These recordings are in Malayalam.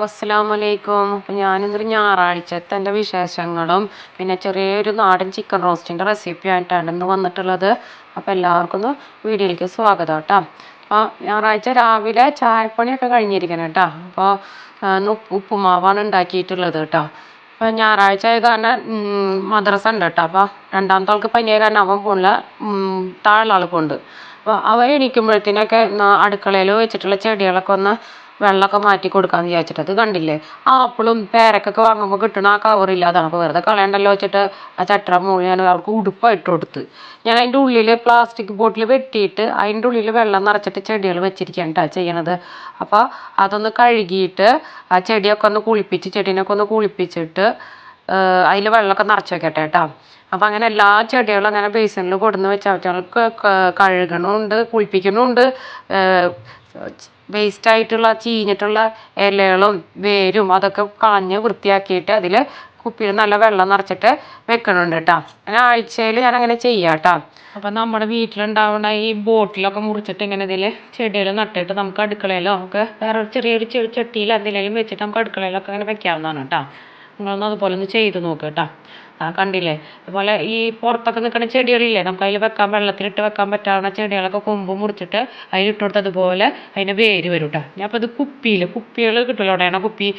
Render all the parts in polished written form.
അസ്സലാമലൈക്കും. അപ്പം ഞാനിന്നൊരു ഞായറാഴ്ചത്തെ എൻ്റെ വിശേഷങ്ങളും പിന്നെ ചെറിയൊരു നാടൻ ചിക്കൻ റോസ്റ്റിൻ്റെ റെസിപ്പി ആയിട്ടാണ് ഇന്ന് വന്നിട്ടുള്ളത്. അപ്പോൾ എല്ലാവർക്കും ഒന്ന് വീഡിയോയിലേക്ക് സ്വാഗതം കേട്ടോ. അപ്പോൾ ഞായറാഴ്ച രാവിലെ ചായപ്പണിയൊക്കെ കഴിഞ്ഞിരിക്കണം കേട്ടോ. അപ്പോൾ ഉപ്പുമാവാണ് ഉണ്ടാക്കിയിട്ടുള്ളത് കേട്ടോ. അപ്പോൾ ഞായറാഴ്ച ആയ കാരണം മദ്രസ ഉണ്ട് കേട്ടോ. അപ്പോൾ രണ്ടാമത്തെ ആൾക്ക് പനിയായ കാരണം അവൻ പോണില്ല, താഴെ ആൾ പോകുന്നുണ്ട്. അപ്പോൾ അവൻ എണീക്കുമ്പോഴത്തേനൊക്കെ അടുക്കളയിൽ വെച്ചിട്ടുള്ള ചെടികളൊക്കെ ഒന്ന് വെള്ളമൊക്കെ മാറ്റി കൊടുക്കാമെന്ന് വിചാരിച്ചിട്ട്. അത് കണ്ടില്ലേ, ആപ്പിളും പേരക്കൊക്കെ വാങ്ങുമ്പോൾ കിട്ടണ ആ കവറില്ല, അതാണ്. അപ്പോൾ വെറുതെ കളയണ്ടല്ലോ വെച്ചിട്ട് ആ ചട്ട മുഴുവൻ ഞാൻ അവർക്ക് ഉടുപ്പായിട്ട് കൊടുത്ത്. ഞാൻ അതിൻ്റെ ഉള്ളിൽ പ്ലാസ്റ്റിക് ബോട്ടിൽ വെട്ടിയിട്ട് അതിൻ്റെ ഉള്ളിൽ വെള്ളം നിറച്ചിട്ട് ചെടികൾ വെച്ചിരിക്കുകയാണ് കേട്ടോ ചെയ്യണത്. അപ്പോൾ അതൊന്ന് കഴുകിയിട്ട് ആ ചെടിയൊക്കെ ഒന്ന് ചെടീനൊക്കെ ഒന്ന് കുളിപ്പിച്ചിട്ട് അതിൽ വെള്ളമൊക്കെ നിറച്ച് വെക്കട്ടെ കേട്ടോ. അപ്പം അങ്ങനെ എല്ലാ ചെടികളും അങ്ങനെ ബേസിനിൽ കൊടുന്ന് വെച്ചാൽ അവറ്റകൾക്ക് കഴുകണമുണ്ട്, കുളിപ്പിക്കണമുണ്ട്. വേസ്റ്റായിട്ടുള്ള ചീഞ്ഞിട്ടുള്ള ഇലകളും വേരും അതൊക്കെ കളഞ്ഞ് വൃത്തിയാക്കിയിട്ട് അതിൽ കുപ്പിയിൽ നല്ല വെള്ളം നിറച്ചിട്ട് വെക്കണുണ്ട് കേട്ടോ. അങ്ങനെ ആഴ്ചയിൽ ഞാൻ അങ്ങനെ ചെയ്യാം കേട്ടോ. അപ്പം നമ്മുടെ വീട്ടിലുണ്ടാവുന്ന ഈ ബോട്ടിലൊക്കെ മുറിച്ചിട്ട് ഇങ്ങനെ ഇതിൽ ചെടികൾ നട്ടിട്ട് നമുക്ക് അടുക്കളയിലോ ഒക്കെ വേറെ ചെറിയൊരു ചട്ടിയിൽ എന്തെങ്കിലും വെച്ചിട്ട് നമുക്ക് അടുക്കളയിലൊക്കെ അങ്ങനെ വെക്കാവുന്നതാണ് കേട്ടോ. നിങ്ങളൊന്ന് അതുപോലെ ഒന്ന് ചെയ്ത് നോക്കുക കേട്ടോ. കണ്ടില്ലേ, അതുപോലെ ഈ പുറത്തൊക്കെ നിൽക്കുന്ന ചെടികളില്ലേ, നമുക്ക് അതിൽ വെള്ളത്തിലിട്ട് വെക്കാൻ പറ്റാവുന്ന ചെടികളൊക്കെ കൊമ്പ് മുറിച്ചിട്ട് അതിലിട്ട് കൊടുത്ത് അതുപോലെ അതിന് വേര് വരും കേട്ടോ. ഞാൻ അപ്പോൾ ഇത് കുപ്പികൾ കിട്ടുമല്ലോ, ഉടയണ കുപ്പി,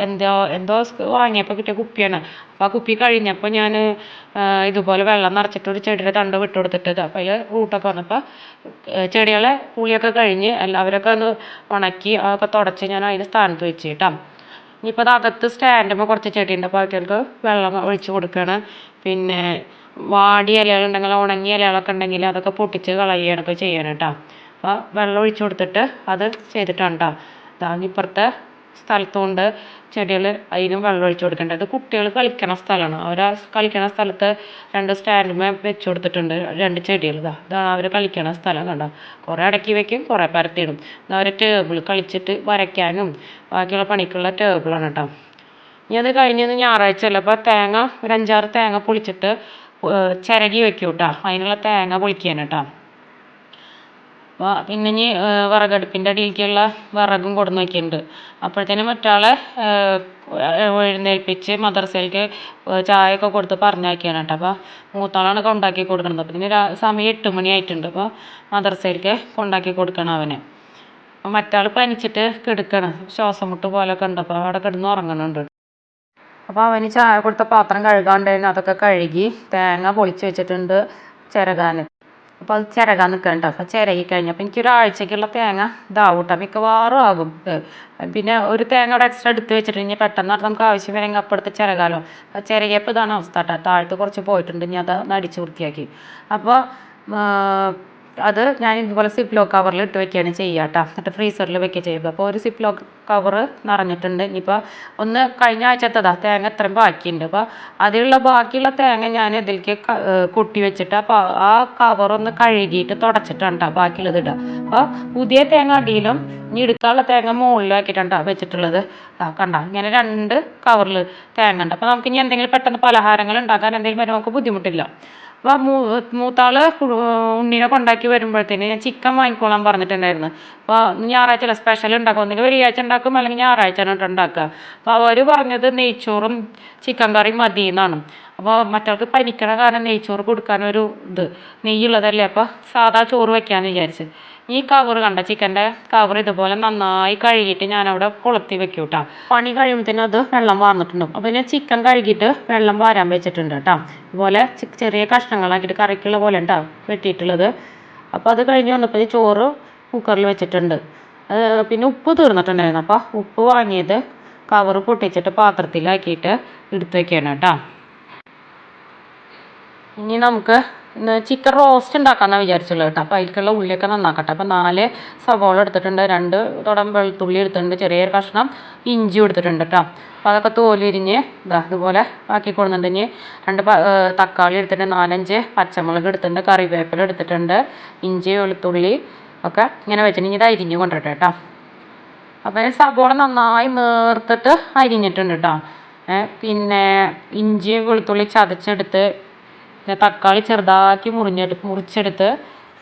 എന്തോ വാങ്ങിയപ്പോൾ കിട്ടിയ കുപ്പിയാണ്. അപ്പോൾ ആ കുപ്പി കഴിഞ്ഞപ്പോൾ ഞാൻ ഇതുപോലെ വെള്ളം നിറച്ചിട്ട് ഒരു ചെടിയുടെ തണ്ട് വിട്ട് കൊടുത്തിട്ട് അപ്പോൾ അതിൽ റൂട്ടൊക്കെ വന്നപ്പോൾ ചെടികളെ പുളിയൊക്കെ കഴിഞ്ഞ് എല്ലാവരൊക്കെ ഒന്ന് ഉണക്കി അതൊക്കെ തുടച്ച് ഞാൻ അതിന് സ്ഥാനത്ത് വെച്ച് കേട്ടോ. ഇനിയിപ്പോൾ അത് അകത്ത് സ്റ്റാൻഡുമ്പോൾ കുറച്ച് ചെടിയുണ്ട്, അപ്പോൾ അവർക്ക് വെള്ളം ഒഴിച്ച് കൊടുക്കണം. പിന്നെ വാടിയ ഇലകളുണ്ടെങ്കിൽ ഉണങ്ങിയ ഇലകളൊക്കെ ഉണ്ടെങ്കിൽ അതൊക്കെ പൊട്ടിച്ച് കളയുകയൊക്കെ ചെയ്യണം കേട്ടോ. അപ്പോൾ വെള്ളം ഒഴിച്ച് കൊടുത്തിട്ട് അത് ചെയ്തിട്ടാണ് കേട്ടോ. ഇപ്പുറത്തെ സ്ഥലത്തുകൊണ്ട് ചെടികൾ അതിനും വെള്ളം ഒഴിച്ച് കൊടുക്കേണ്ടത്. കുട്ടികൾ കളിക്കണ സ്ഥലമാണ്. അവർ ആ കളിക്കണ സ്ഥലത്ത് 2 സ്റ്റാൻഡുമേ വെച്ച് കൊടുത്തിട്ടുണ്ട് 2 ചെടികൾ. ഇതാണ് അവർ കളിക്കണ സ്ഥലം കണ്ടോ. കുറേ അടക്കി വയ്ക്കും, കുറേ പരത്തിയിടും. അവർ ടേബിൾ കളിച്ചിട്ട് വരയ്ക്കാനും ബാക്കിയുള്ള പണിക്കുള്ള ടേബിളാണ് കേട്ടോ. ഇനി അത് കഴിഞ്ഞ് ഞായറാഴ്ച അല്ല, അപ്പോൾ ഒരു 5-6 തേങ്ങ പൊളിച്ചിട്ട് ചിരകി വെക്കും കേട്ടോ. അതിനുള്ള തേങ്ങ പൊളിക്കാൻ കേട്ടോ. അപ്പോൾ പിന്നെ ഇനി വിറകടുപ്പിൻ്റെ അടിയിലേക്കുള്ള വിറകും കൊടുന്ന് വയ്ക്കുന്നുണ്ട്. അപ്പോഴത്തേനും മറ്റാളെ എഴുന്നേൽപ്പിച്ച് മദ്രസയിലേക്ക് ചായയൊക്കെ കൊടുത്ത് പറഞ്ഞയക്കുകയാണ് കേട്ടോ. അപ്പോൾ മൂത്താളാണ് കൊണ്ടാക്കി കൊടുക്കുന്നത്. അപ്പോൾ ഇതിന് സമയം 8 മണി ആയിട്ടുണ്ട്. അപ്പോൾ മദ്രസയിലേക്ക് കൊണ്ടാക്കി കൊടുക്കണം അവനെ. അപ്പോൾ മറ്റാൾ പനിച്ചിട്ട് കിടക്കണം, ശ്വാസം മുട്ട് പോലെയൊക്കെ ഉണ്ട്. അപ്പോൾ അവിടെ കിടന്ന് ഉറങ്ങുന്നുണ്ട്. അപ്പോൾ അവന് ചായ കൊടുത്ത പാത്രം കഴുകാണ്ടായിരുന്നു, അതൊക്കെ കഴുകി തേങ്ങ പൊളിച്ച് വെച്ചിട്ടുണ്ട് ചിരകാൻ. അപ്പോൾ അത് ചിരകാൻ നിൽക്കണ്ട. അപ്പോൾ ചിരകി കഴിഞ്ഞപ്പോൾ എനിക്കൊരാഴ്ചക്കുള്ള തേങ്ങ ഇതാവും കേട്ടോ, മിക്കവാറും ആകും. പിന്നെ ഒരു തേങ്ങ അവിടെ എക്സ്ട്രാ എടുത്ത് വെച്ചിട്ടുണ്ടെങ്കിൽ പെട്ടെന്ന് നമുക്ക് ആവശ്യം വരെങ്കിൽ അപ്പുറത്ത് ചിരകാലോ. ചിരകിയപ്പോൾ ഇതാണ് അവസ്ഥ കേട്ടോ. താഴത്ത് കുറച്ച് പോയിട്ടുണ്ട്, ഇനി അത് അടിച്ച് വൃത്തിയാക്കി. അപ്പോൾ അത് ഞാൻ ഇതുപോലെ സിപ്ലോ കവറിൽ ഇട്ട് വെക്കുകയാണ് ചെയ്യുക കേട്ടോ. എന്നിട്ട് ഫ്രീസറിൽ വെക്കുക ചെയ്യുമ്പോൾ അപ്പോൾ ഒരു സിപ്ലോ കവർ നിറഞ്ഞിട്ടുണ്ട്. ഇനിയിപ്പോൾ ഒന്ന് കഴിഞ്ഞ ആഴ്ചത്തേതാ തേങ്ങ ഇത്രയും ബാക്കിയുണ്ട്. അപ്പോൾ അതിലുള്ള ബാക്കിയുള്ള തേങ്ങ ഞാൻ ഇതിലേക്ക് കൊട്ടി വെച്ചിട്ട് അപ്പോൾ ആ കവറൊന്ന് കഴുകിയിട്ട് തുടച്ചിട്ടാണ് കേട്ടോ ബാക്കിയുള്ളത് ഇടുക. അപ്പോൾ പുതിയ തേങ്ങ അടിയിലും ഇനി എടുക്കാനുള്ള തേങ്ങ മുകളിലാക്കിയിട്ടാണ് കേട്ടോ വെച്ചിട്ടുള്ളത്. കണ്ട ഇങ്ങനെ 2 കവറിൽ തേങ്ങ ഉണ്ട്. അപ്പോൾ നമുക്ക് ഇനി എന്തെങ്കിലും പെട്ടെന്ന് പലഹാരങ്ങൾ ഉണ്ടാക്കാൻ എന്തെങ്കിലും വരുമ്പോൾ നമുക്ക് ബുദ്ധിമുട്ടില്ല. അപ്പോൾ മൂത്താൾ ഉണ്ണീനെ കൊണ്ടാക്കി വരുമ്പോഴത്തേന് ഞാൻ ചിക്കൻ വാങ്ങിക്കോളാൻ പറഞ്ഞിട്ടുണ്ടായിരുന്നു. അപ്പോൾ ഞായറാഴ്ച സ്പെഷ്യൽ ഉണ്ടാക്കും, ഒന്നെങ്കിൽ വെള്ളിയാഴ്ച ഉണ്ടാക്കും അല്ലെങ്കിൽ ഞായറാഴ്ച ഉണ്ടാക്കുക. അപ്പോൾ അവർ പറഞ്ഞത് നെയ്ച്ചോറും ചിക്കൻ കറിയും മതി എന്നാണ്. അപ്പോൾ മറ്റവർക്ക് പനിക്കണ കാരണം നെയ്ച്ചോറ് കൊടുക്കാനൊരു നെയ്യുള്ളതല്ലേ, അപ്പോൾ സാധാ ചോറ് വെക്കാമെന്ന് വിചാരിച്ച്. ഈ കവർ കണ്ട ചിക്കൻ്റെ കവർ ഇതുപോലെ നന്നായി കഴുകിയിട്ട് ഞാനവിടെ കൊളുത്തി വെക്കും കേട്ടോ. പണി കഴിയുമ്പോഴത്തേനും അത് വെള്ളം വാർന്നിട്ടുണ്ടാവും. അപ്പോൾ ഞാൻ ചിക്കൻ കഴുകിയിട്ട് വെള്ളം വാരാൻ വെച്ചിട്ടുണ്ട് കേട്ടോ. ഇതുപോലെ ചെറിയ കഷ്ണങ്ങളാക്കിയിട്ട് കറിക്കുള്ള പോലെ ഉണ്ടാവും വെട്ടിയിട്ടുള്ളത്. അപ്പോൾ അത് കഴിഞ്ഞ് വന്നപ്പോൾ ചോറ് കുക്കറിൽ വെച്ചിട്ടുണ്ട്. പിന്നെ ഉപ്പ് തീർന്നിട്ടുണ്ടായിരുന്നു. അപ്പോൾ ഉപ്പ് വാങ്ങിയത് കവർ പൊട്ടിച്ചിട്ട് പാത്രത്തിലാക്കിയിട്ട് എടുത്ത് വയ്ക്കണം കേട്ടോ. ഇനി നമുക്ക് ചിക്കൻ റോസ്റ്റ് ഉണ്ടാക്കാമെന്നാണ് വിചാരിച്ചുള്ളത് കേട്ടോ. അപ്പോൾ അതിലേക്കുള്ള ഉള്ളിയൊക്കെ നന്നാക്കട്ടെ. അപ്പോൾ 4 സവോള എടുത്തിട്ടുണ്ട്, 2 തുടം വെളുത്തുള്ളി എടുത്തിട്ടുണ്ട്, ചെറിയൊരു കഷ്ണം ഇഞ്ചി എടുത്തിട്ടുണ്ട് കേട്ടോ. അപ്പോൾ അതൊക്കെ തോലിരിഞ്ഞ് ഇതുപോലെ ആക്കി കൊടുക്കുന്നുണ്ട്. ഇനി 2 തക്കാളി എടുത്തിട്ടുണ്ട്, 4-5 പച്ചമുളക് എടുത്തിട്ടുണ്ട്, കറിവേപ്പില എടുത്തിട്ടുണ്ട്, ഇഞ്ചി വെളുത്തുള്ളി ഒക്കെ ഇങ്ങനെ വെച്ചിട്ട് ഇത് അരിഞ്ഞ് കൊണ്ടിട്ടെ കേട്ടോ. അപ്പോൾ സവോള നന്നായി നേർത്തിട്ട് അരിഞ്ഞിട്ടുണ്ട് കേട്ടോ. പിന്നെ ഇഞ്ചി വെളുത്തുള്ളി ചതച്ചെടുത്ത്, തക്കാളി ചെറുതാക്കി മുറിച്ചെടുത്ത്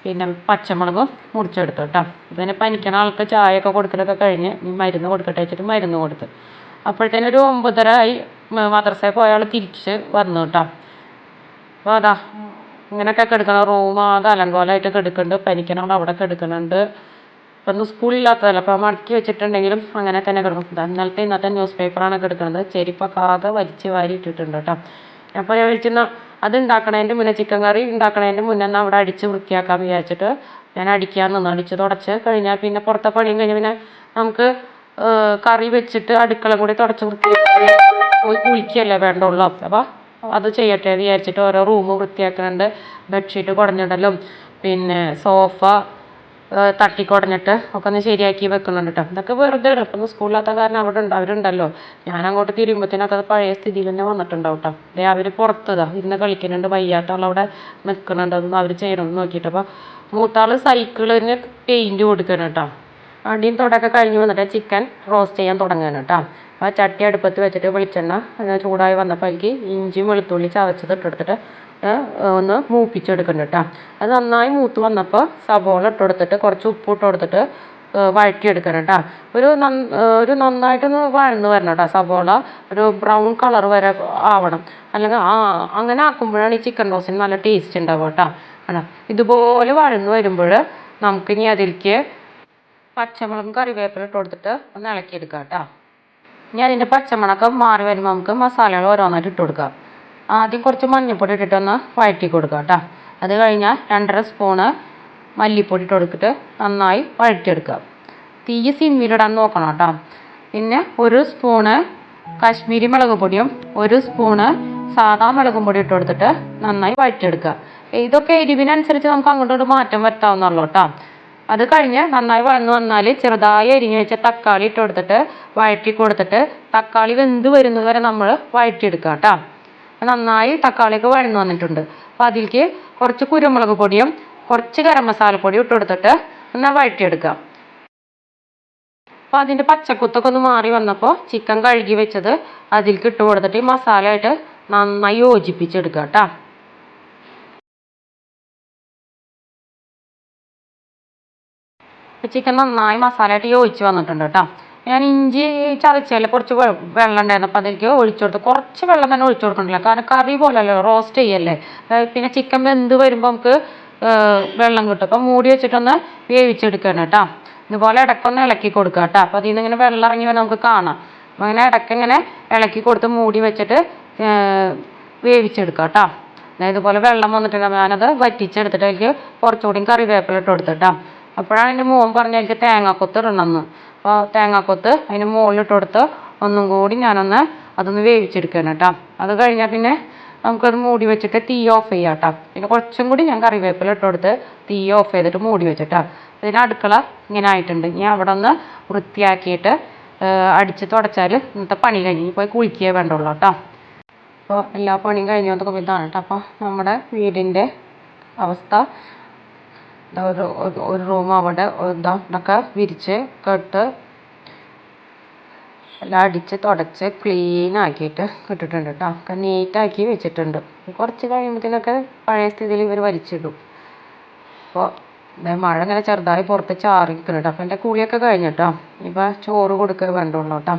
പിന്നെ പച്ചമുളകും മുറിച്ചെടുത്തു കേട്ടോ. പിന്നെ പനിക്കണ ആൾക്ക് ചായയൊക്കെ കൊടുക്കലൊക്കെ കഴിഞ്ഞ് മരുന്ന് കൊടുക്കട്ടെ വെച്ചിട്ട് മരുന്ന് കൊടുത്ത്. അപ്പോഴത്തേനും ഒരു 9:30 ആയി. മദ്രസയിൽ പോയ ആൾ തിരിച്ച് വന്നു കേട്ടോ. അപ്പോൾ അതാ ഇങ്ങനെയൊക്കെ കിടക്കണം. റൂം ആകെ അലങ്കോലമായിട്ട് കിടക്കുന്നുണ്ട്. പനിക്കണ ആൾ അവിടെ കിടക്കുന്നുണ്ട്. ഇപ്പം ഇന്ന് സ്കൂളില്ലാത്തതല്ല, അപ്പോൾ മടക്കി വെച്ചിട്ടുണ്ടെങ്കിലും അങ്ങനെ തന്നെ കിടക്കും. ഇന്നത്തെ ന്യൂസ് പേപ്പറാണ് കിടക്കുന്നത്. ചെരുപ്പൊക്കെ ആകെ വലിച്ച് വാരി ഇട്ടിട്ടുണ്ട് കേട്ടോ. അപ്പോൾ ഞാൻ വിളിക്കുന്ന അത് ഉണ്ടാക്കണതിൻ്റെ മുന്നേ, ചിക്കൻ കറി ഉണ്ടാക്കണതിൻ്റെ മുന്നേ അവിടെ അടിച്ച് വൃത്തിയാക്കാമെന്ന് വിചാരിച്ചിട്ട് ഞാൻ അടിക്കാൻ നിന്നു. അടിച്ച് തുടച്ച് കഴിഞ്ഞാൽ പിന്നെ പുറത്തെ പണിയും കഴിഞ്ഞ് പിന്നെ നമുക്ക് കറി വെച്ചിട്ട് അടുക്കള കൂടി തുടച്ച് വൃത്തിയാക്കി പോയി കുളിക്കുകയല്ലേ വേണ്ടുള്ളൂ. അപ്പോൾ അത് ചെയ്യട്ടെ എന്ന് വിചാരിച്ചിട്ട് ഓരോ റൂം വൃത്തിയാക്കുന്നുണ്ട്. ബെഡ്ഷീറ്റ് കുടഞ്ഞിടലും പിന്നെ സോഫ തട്ടിക്കുടഞ്ഞിട്ട് ഒക്കെ ഒന്ന് ശരിയാക്കി വെക്കുന്നുണ്ട് കേട്ടോ. ഇതൊക്കെ വെറുതെ ഇടും. ഇപ്പം സ്കൂളിലാത്ത കാരണം അവരുണ്ടല്ലോ. ഞാൻ അങ്ങോട്ട് തിരുമ്പത്തിനൊക്കെ അത് പഴയ സ്ഥിതിയിൽ തന്നെ വന്നിട്ടുണ്ടാവും കേട്ടോ. അവർ പുറത്തതാ ഇരുന്ന് കളിക്കുന്നുണ്ട്. വയ്യാത്തവളവിടെ നിൽക്കുന്നുണ്ട്. അതൊന്നും അവർ ചെയ്യണമെന്ന് നോക്കിയിട്ട്. അപ്പോൾ മൂത്താൾ സൈക്കിളിന് പെയിൻറ്റ് കൊടുക്കണം കേട്ടോ. അടിയും തൊടൊക്കെ കഴിഞ്ഞ് വന്നിട്ട് ചിക്കൻ റോസ്റ്റ് ചെയ്യാൻ തുടങ്ങുകയാണ് കേട്ടോ. ആ ചട്ടി അടുപ്പത്ത് വെച്ചിട്ട് വെളിച്ചെണ്ണ ചൂടായി വന്നപ്പോൾ അതിലേക്ക് ഇഞ്ചിയും വെളുത്തുള്ളി ചതച്ചത് ഇട്ടെടുത്തിട്ട് ഒന്ന് മൂപ്പിച്ചെടുക്കുന്നുണ്ട് കേട്ടോ. അത് നന്നായി മൂത്ത് വന്നപ്പോൾ സബോള ഇട്ടെടുത്തിട്ട് കുറച്ച് ഉപ്പ് ഇട്ട് കൊടുത്തിട്ട് വഴറ്റിയെടുക്കണം കേട്ടോ. ഒരു നന്നായിട്ടൊന്ന് വഴന്ന് വരണം കേട്ടോ. സബോള ഒരു ബ്രൗൺ കളർ വരെ ആവണം. അല്ലെങ്കിൽ അങ്ങനെ ആക്കുമ്പോഴാണ് ഈ ചിക്കൻ റോസ്റ്റിന് നല്ല ടേസ്റ്റ് ഉണ്ടാവുക കേട്ടോ. ആണോ, ഇതുപോലെ വഴന്ന് വരുമ്പോൾ നമുക്കിനി അതിലേക്ക് പച്ചമുളകും കറിവേപ്പില ഇട്ട് കൊടുത്തിട്ട് ഒന്ന് ഇളക്കിയെടുക്കാം കേട്ടോ. ഇനി അതിൻ്റെ പച്ചമുളകൊക്കെ മാറി വരുമ്പോൾ നമുക്ക് മസാലകൾ ഓരോന്നായിട്ട് ഇട്ട് കൊടുക്കാം. ആദ്യം കുറച്ച് മഞ്ഞൾപ്പൊടി ഇട്ടിട്ടൊന്ന് വഴറ്റി കൊടുക്കാം കേട്ടോ. അത് കഴിഞ്ഞാൽ 2.5 സ്പൂണ് മല്ലിപ്പൊടി ഇട്ട് കൊടുത്തിട്ട് നന്നായി വഴറ്റിയെടുക്കുക. തീ സിമ്മിലിടാൻ നോക്കണം കേട്ടോ. പിന്നെ 1 സ്പൂണ് കാശ്മീരി മുളക് പൊടിയും 1 സ്പൂണ് സാദാ മുളകും പൊടി ഇട്ട് കൊടുത്തിട്ട് നന്നായി വഴറ്റിയെടുക്കുക. ഇതൊക്കെ എരിവിനനുസരിച്ച് നമുക്ക് അങ്ങോട്ടോട്ട് മാറ്റം വരുത്താവുന്നുള്ളൂ കേട്ടോ. അത് കഴിഞ്ഞ് നന്നായി വഴന്ന് വന്നാൽ ചെറുതായി അരിഞ്ഞ് വെച്ച തക്കാളി ഇട്ട് കൊടുത്തിട്ട് വഴറ്റി കൊടുത്തിട്ട് തക്കാളി വെന്ത് വരുന്നത് വരെ നമ്മൾ വഴറ്റിയെടുക്കുക കേട്ടോ. നന്നായി തക്കാളിയൊക്കെ വഴന്ന് വന്നിട്ടുണ്ട്. അപ്പോൾ അതിലേക്ക് കുറച്ച് കുരുമുളക് പൊടിയും കുറച്ച് ഗരം മസാലപ്പൊടിയും ഇട്ട് കൊടുത്തിട്ട് ഒന്ന് വഴറ്റിയെടുക്കുക. അപ്പോൾ അതിൻ്റെ പച്ചക്കുത്തൊക്കെ ഒന്ന് മാറി വന്നപ്പോൾ ചിക്കൻ കഴുകി വെച്ചത് അതിലേക്ക് ഇട്ട് കൊടുത്തിട്ട് ഈ മസാലയായിട്ട് നന്നായി യോജിപ്പിച്ചെടുക്കുക കേട്ടോ. ചിക്കൻ നന്നായി മസാലയായിട്ട് യോജിച്ച് വന്നിട്ടുണ്ട് കേട്ടോ. ഞാൻ ഇഞ്ചി ചതച്ചതിൽ കുറച്ച് വെള്ളം ഉണ്ടായിരുന്നു. അപ്പോൾ അതിലേക്ക് ഒഴിച്ചു കൊടുത്തു. കുറച്ച് വെള്ളം തന്നെ ഒഴിച്ചു കൊടുക്കണില്ല, കാരണം കറി പോലല്ലോ, റോസ്റ്റ് ചെയ്യല്ലേ. പിന്നെ ചിക്കൻ വെന്ത് വരുമ്പോൾ നമുക്ക് വെള്ളം കിട്ടും. അപ്പോൾ മൂടി വെച്ചിട്ടൊന്ന് വേവിച്ചെടുക്കണം കേട്ടോ. ഇതുപോലെ ഇടയ്ക്കൊന്ന് ഇളക്കി കൊടുക്കുക കേട്ടോ. അപ്പോൾ അതിൽ നിന്ന് ഇങ്ങനെ വെള്ളം ഇറങ്ങി വരെ നമുക്ക് കാണാം. അപ്പോൾ അങ്ങനെ ഇടയ്ക്കിങ്ങനെ ഇളക്കി കൊടുത്ത് മൂടി വെച്ചിട്ട് വേവിച്ചെടുക്കുക കേട്ടോ. ഇതുപോലെ വെള്ളം വന്നിട്ടുണ്ടെങ്കിൽ ഞാനത് വറ്റിച്ചെടുത്തിട്ട് അതിലേക്ക് കുറച്ചുകൂടി കറിവേപ്പില ഇട്ട് കൊടുത്തിട്ടോ. അപ്പോഴാണ് എൻ്റെ മോൻ പറഞ്ഞ എനിക്ക് തേങ്ങാക്കൊത്ത് ഇടണമെന്ന്. അപ്പോൾ തേങ്ങാക്കൊത്ത് അതിന് മുകളിലിട്ട് കൊടുത്ത് ഒന്നും കൂടി ഞാനൊന്ന് അതൊന്ന് വേവിച്ചെടുക്കണം കേട്ടോ. അത് കഴിഞ്ഞാൽ പിന്നെ നമുക്കത് മൂടി വെച്ചിട്ട് തീ ഓഫ് ചെയ്യാം കേട്ടോ. പിന്നെ കുറച്ചും കൂടി ഞാൻ കറിവേപ്പില ഇട്ട് കൊടുത്ത് തീ ഓഫ് ചെയ്തിട്ട് മൂടി വെച്ചിട്ടോ. ഇതിന് അടുക്കള ഇങ്ങനെ ആയിട്ടുണ്ട്. ഇനി അവിടെ ഒന്ന് വൃത്തിയാക്കിയിട്ട് അടിച്ച് തുടച്ചാൽ ഇന്നത്തെ പണി കഴിഞ്ഞ് പോയി കുളിക്കുകയേ വേണ്ടുള്ളൂ കേട്ടോ. അപ്പോൾ എല്ലാ പണിയും കഴിഞ്ഞ് നോക്കുമ്പോൾ ഇതാണ് കേട്ടോ. അപ്പോൾ നമ്മുടെ വീടിൻ്റെ അവസ്ഥ ഒരു റൂം അവിടെ ഇതൊക്കെ വിരിച്ച് കെട്ട് എല്ലാം അടിച്ച് തുടച്ച് ക്ലീൻ ആക്കിയിട്ട് ഇട്ടിട്ടുണ്ട് കേട്ടോ. ഒക്കെ നീറ്റാക്കി വെച്ചിട്ടുണ്ട്. കുറച്ച് കഴിയുമ്പോഴത്തേനൊക്കെ പഴയ സ്ഥിതിയിൽ ഇവർ വലിച്ചിടും. അപ്പോൾ മഴ ഇങ്ങനെ ചെറുതായി പുറത്ത് ചാറി നിൽക്കുന്നുണ്ട്. അപ്പോൾ എൻ്റെ കുളിയൊക്കെ കഴിഞ്ഞിട്ടോ. ഇപ്പോൾ ചോറ് കൊടുക്കുക വേണ്ടുള്ളൂ കേട്ടോ.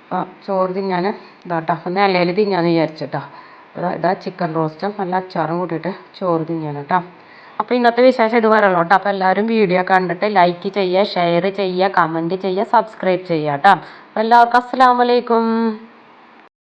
അപ്പോൾ ചോറ് തിന്നാൻ ഇതാട്ടോ. ഒന്ന് ഇലയിൽ തിന്നാന്ന് വിചാരിച്ചിട്ടോ. ഇതാ ചിക്കൻ റോസ്റ്റും നല്ല അച്ചാറും കൂട്ടിയിട്ട് ചോറ് തിന്നാൻ കേട്ടോ. അപ്പോൾ ഇന്നത്തെ വിശേഷം ഇതുവരെയുള്ളൂ കേട്ടോ. അപ്പോൾ എല്ലാവരും വീഡിയോ കണ്ടിട്ട് ലൈക്ക് ചെയ്യുക, ഷെയർ ചെയ്യുക, കമൻറ്റ് ചെയ്യുക, സബ്സ്ക്രൈബ് ചെയ്യുക കേട്ടോ. അപ്പോൾ എല്ലാവർക്കും അസ്സലാമു അലൈക്കും.